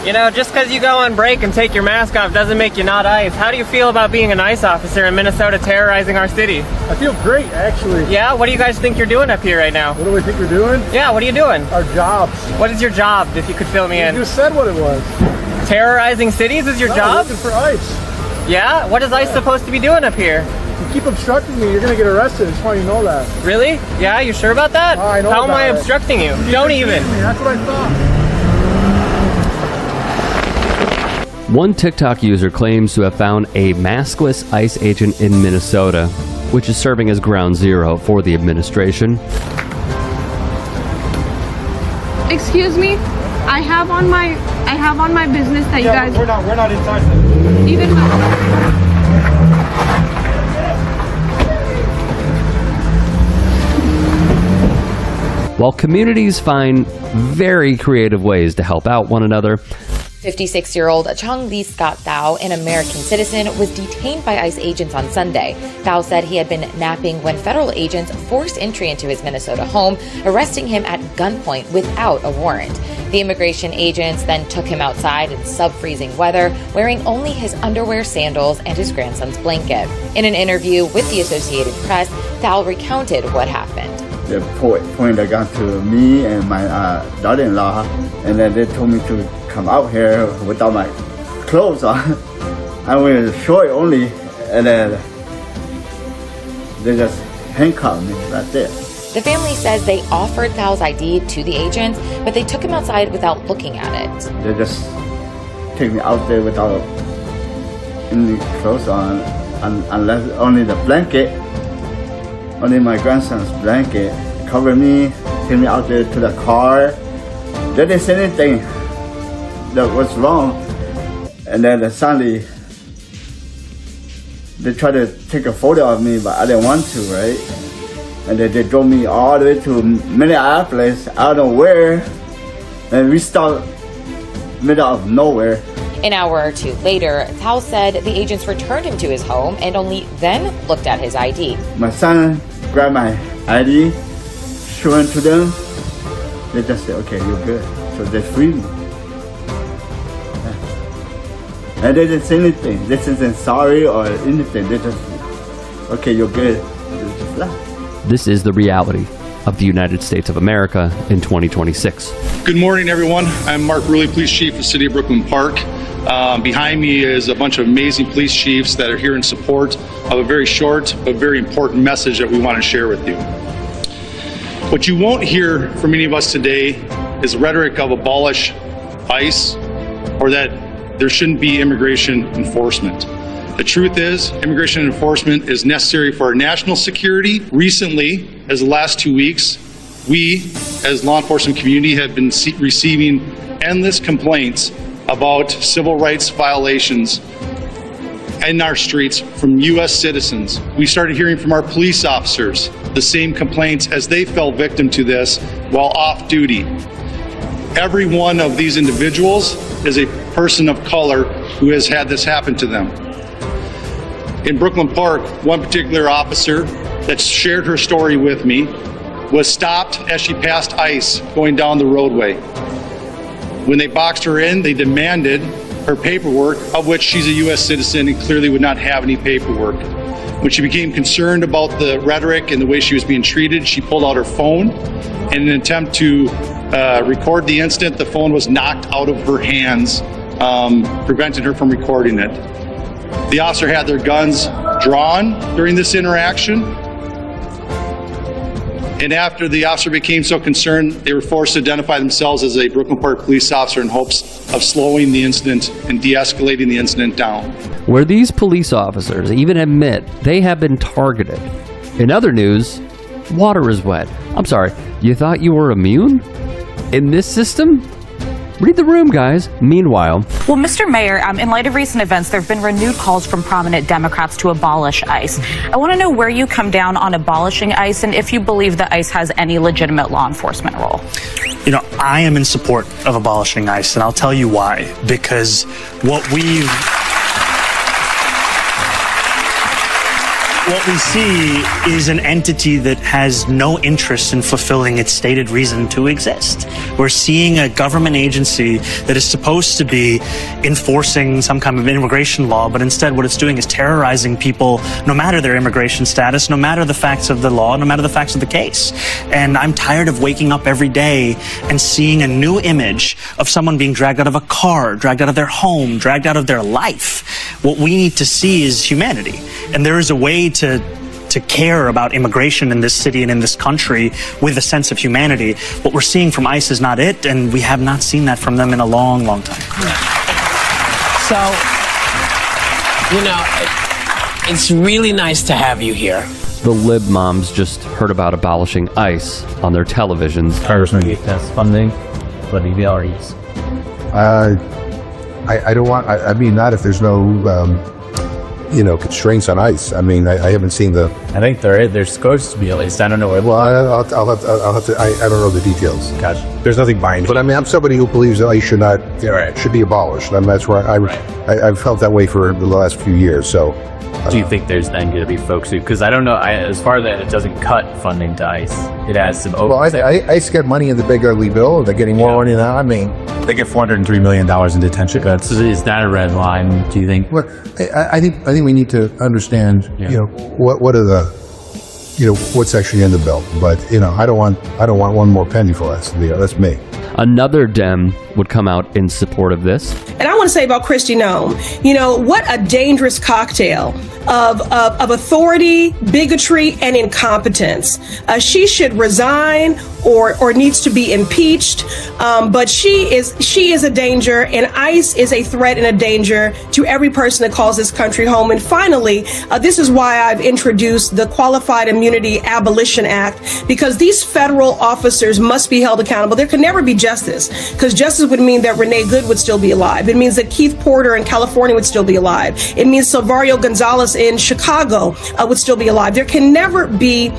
You know, just because you go on break and take your mask off doesn't make you not ICE. How do you feel about being an ICE officer in Minnesota terrorizing our city? I feel great, actually. Yeah? What do you guys think you're doing up here right now? What do we think we're doing? Yeah, what are you doing? Our jobs. What is your job, if you could fill me in? You just said what it was. Terrorizing cities is your job? Looking for ICE. Yeah? What is ICE supposed to be doing up here? You keep obstructing me, you're going to get arrested. I just want you to know that. Really? Yeah? You sure about that? I know How am I about it. obstructing you? Don't even. That's what I thought. One TikTok user claims to have found a maskless ICE agent in Minnesota, which is serving as ground zero for the administration. Excuse me, I have on my business that you guys. We're not inside then. Even While communities find very creative ways to help out one another, 56-year-old Chang Lee Scott Thao, an American citizen, was detained by ICE agents on Sunday. Thao said he had been napping when federal agents forced entry into his Minnesota home, arresting him at gunpoint without a warrant. The immigration agents then took him outside in sub-freezing weather, wearing only his underwear, sandals, and his grandson's blanket. In an interview with the Associated Press, Thao recounted what happened. They pointed a gun to me and my daughter-in-law, and then they told me to come out here without my clothes on. I was short only, and then they just handcuffed me right there. The family says they offered Thao's ID to the agents, but they took him outside without looking at it. They just take me out there without any clothes on, unless only the blanket. Only my grandson's blanket covered me, take me out there to the car. They didn't say anything that was wrong. And then suddenly, they tried to take a photo of me, but I didn't want to, right? And then they drove me all the way to Minneapolis, I don't know where. And we stopped middle of nowhere. An hour or two later, Thao said the agents returned him to his home and only then looked at his ID. My son grabbed my ID, showed it to them. They just said, okay, you're good. So they freed me. And they didn't say anything. They didn't say sorry or anything. They just, okay, you're good. They just left. this is the reality of the United States of America in 2026. Good morning, everyone. I'm Mark Ruley, Police Chief of the City of Brooklyn Park. Behind me is a bunch of amazing police chiefs that are here in support of a very short but very important message that we want to share with you. What you won't hear from any of us today is rhetoric of abolish ICE or that there shouldn't be immigration enforcement. The truth is, immigration enforcement is necessary for our national security. Recently, as the last 2 weeks, we, as law enforcement community, have been receiving endless complaints about civil rights violations in our streets from U.S. citizens. We started hearing from our police officers the same complaints as they fell victim to this while off duty. Every one of these individuals is a person of color who has had this happen to them. In Brooklyn Park, one particular officer that shared her story with me was stopped as she passed ICE going down the roadway. When they boxed her in, they demanded her paperwork, of which she's a U.S. citizen and clearly would not have any paperwork. When she became concerned about the rhetoric and the way she was being treated, she pulled out her phone. In an attempt to record the incident, the phone was knocked out of her hands, preventing her from recording it. The officer had their guns drawn during this interaction. And after the officer became so concerned, they were forced to identify themselves as a Brooklyn Park police officer in hopes of slowing the incident and de-escalating the incident down. Where these police officers even admit they have been targeted. In other news, water is wet. I'm sorry, you thought you were immune? In this system? Read the room, guys. Meanwhile, well, Mr. Mayor, in light of recent events, there have been renewed calls from prominent Democrats to abolish ICE. I want to know where you come down on abolishing ICE and if you believe that ICE has any legitimate law enforcement role. You know, I am in support of abolishing ICE, and I'll tell you why. Because what we've... what we see is an entity that has no interest in fulfilling its stated reason to exist. We're seeing a government agency that is supposed to be enforcing some kind of immigration law, but instead what it's doing is terrorizing people no matter their immigration status, no matter the facts of the law, no matter the facts of the case. And I'm tired of waking up every day and seeing a new image of someone being dragged out of a car, dragged out of their home, dragged out of their life. What we need to see is humanity. And there is a way to care about immigration in this city and in this country with a sense of humanity. What we're seeing from ICE is not it, and we have not seen that from them in a long, long time. So, you know, it's really nice to have you here. The lib moms just heard about abolishing ICE on their televisions. Congressman. That's funding for the VREs. I don't want, I mean, not if there's no, constraints on ICE. I mean, I haven't seen the... I think there's supposed to be at least. I don't know where... Well, I'll have to, I don't know the details. Gotcha. There's nothing binding. But I mean, I'm somebody who believes that ICE should be abolished. I mean, that's where I've felt that way for the last few years, so... Do you think there's then going to be folks who... Because I don't know, as far as that, it doesn't cut funding to ICE. It has some... Well, ICE get money in the big ugly bill. They're getting more money now. I mean... They get $403 million in detention. So is that a red line, do you think? Well, I think we need to understand, what are the... what's actually in the bill. But, I don't want one more penny for that. That's me. Another Dem would come out in support of this. And I want to say about Kristi Noem, what a dangerous cocktail of authority, bigotry, and incompetence. She should resign or needs to be impeached. But she is a danger, and ICE is a threat and a danger to every person that calls this country home. And finally, this is why I've introduced the Qualified Immunity Abolition Act, because these federal officers must be held accountable. There can never be justice, because justice would mean that Renee Good would still be alive. It means that Keith Porter in California would still be alive. It means Silvario Gonzalez in Chicago would still be alive. There can never be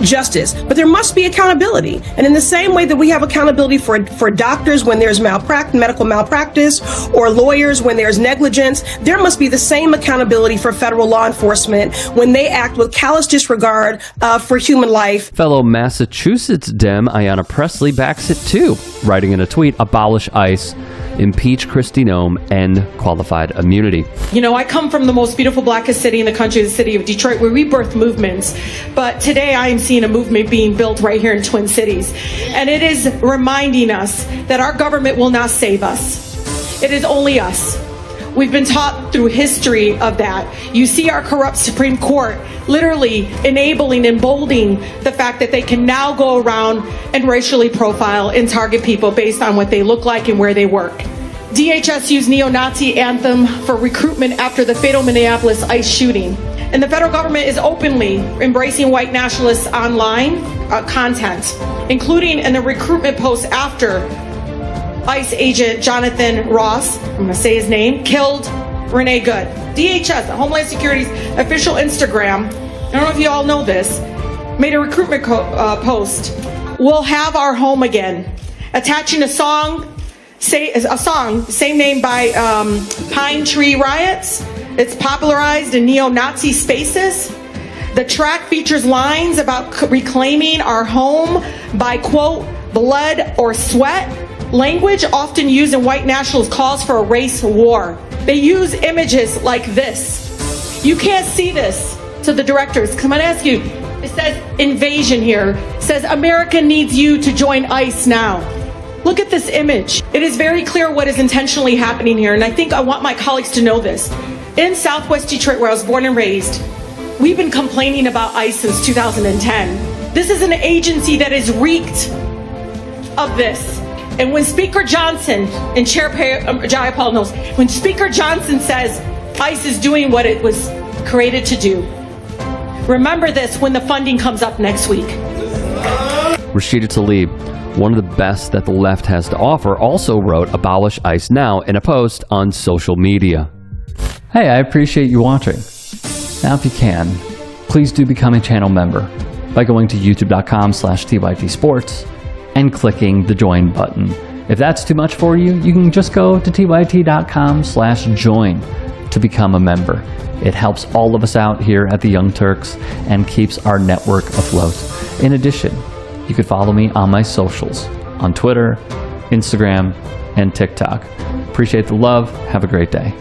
justice, but there must be accountability. And in the same way that we have accountability for doctors when there's medical malpractice, or lawyers when there's negligence, there must be the same accountability for federal law enforcement when they act with callous disregard for human life. Fellow Massachusetts Dem Ayanna Pressley backs it too, writing in a tweet, abolish ICE, impeach Kristi Noem, end qualified immunity. I come from the most beautiful, blackest city in the country, the city of Detroit, where we birth movements. But today I am seeing a movement being built right here in Twin Cities. And it is reminding us that our government will not save us. It is only us. We've been taught through history of that. You see our corrupt Supreme Court literally enabling and emboldening the fact that they can now go around and racially profile and target people based on what they look like and where they work. DHS used neo-Nazi anthem for recruitment after the fatal Minneapolis ICE shooting. And the federal government is openly embracing white nationalists online content, including in the recruitment post after ICE agent Jonathan Ross, I'm going to say his name, killed Renee Good. DHS, the Homeland Security's official Instagram, I don't know if you all know this, made a recruitment post. We'll have our home again, attaching a song, same name by Pine Tree Riots. It's popularized in neo-Nazi spaces. The track features lines about reclaiming our home by, quote, blood or sweat, language often used in white nationalist calls for a race war. They use images like this. You can't see this to the directors. Come on, ask you. It says invasion here. It says America needs you to join ICE now. Look at this image. It is very clear what is intentionally happening here, and I want my colleagues to know this. In Southwest Detroit, where I was born and raised, we've been complaining about ICE since 2010. This is an agency that is reeked of this. And when Speaker Johnson, and Chair Jayapal knows, when Speaker Johnson says ICE is doing what it was created to do, remember this when the funding comes up next week. Rashida Tlaib, one of the best that the left has to offer, also wrote abolish ICE now in a post on social media. Hey, I appreciate you watching. Now if you can, please do become a channel member by going to youtube.com/TYTsports and clicking the join button. If that's too much for you, you can just go to tyt.com/join to become a member. It helps all of us out here at the Young Turks and keeps our network afloat. In addition, you can follow me on my socials on Twitter, Instagram, and TikTok. Appreciate the love. Have a great day.